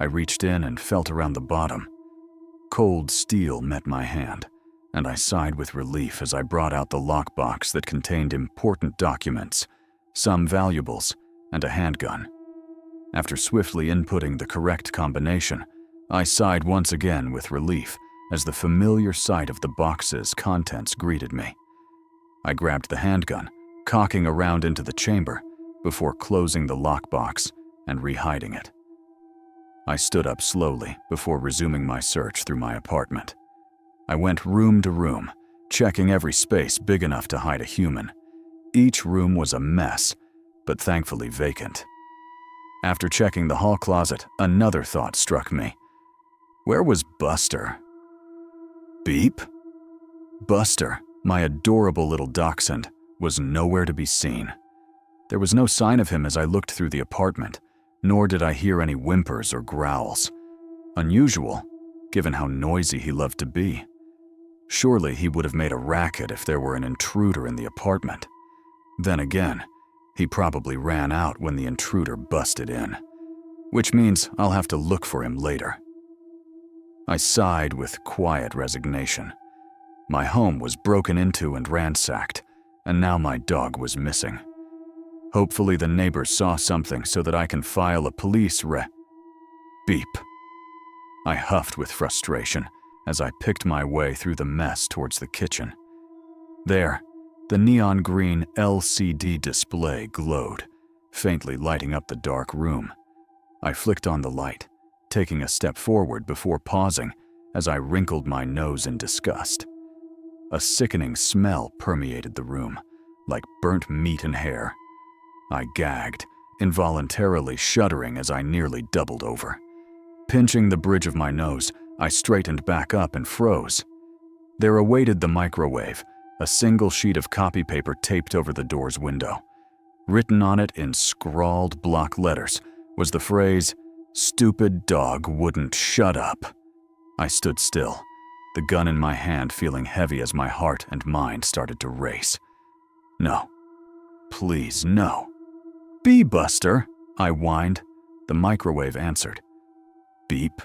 I reached in and felt around the bottom. Cold steel met my hand, and I sighed with relief as I brought out the lockbox that contained important documents, some valuables, and a handgun. After swiftly inputting the correct combination, I sighed once again with relief as the familiar sight of the box's contents greeted me. I grabbed the handgun, cocking around into the chamber before closing the lockbox and re-hiding it. I stood up slowly before resuming my search through my apartment. I went room to room, checking every space big enough to hide a human. Each room was a mess, but thankfully vacant. After checking the hall closet, another thought struck me. Where was Buster? Beep? Buster, my adorable little dachshund, was nowhere to be seen. There was no sign of him as I looked through the apartment, nor did I hear any whimpers or growls. Unusual, given how noisy he loved to be. Surely he would have made a racket if there were an intruder in the apartment. Then again, he probably ran out when the intruder busted in, which means I'll have to look for him later. I sighed with quiet resignation. My home was broken into and ransacked, and now my dog was missing. Hopefully the neighbors saw something so that I can file a police Beep. I huffed with frustration as I picked my way through the mess towards the kitchen. There, the neon green LCD display glowed, faintly lighting up the dark room. I flicked on the light, taking a step forward before pausing as I wrinkled my nose in disgust. A sickening smell permeated the room, like burnt meat and hair. I gagged, involuntarily shuddering as I nearly doubled over. Pinching the bridge of my nose, I straightened back up and froze. There awaited the microwave, a single sheet of copy paper taped over the door's window. Written on it in scrawled block letters was the phrase, "Stupid dog wouldn't shut up." I stood still, the gun in my hand feeling heavy as my heart and mind started to race. No. Please, no. "Be Buster," I whined. The microwave answered. Beep.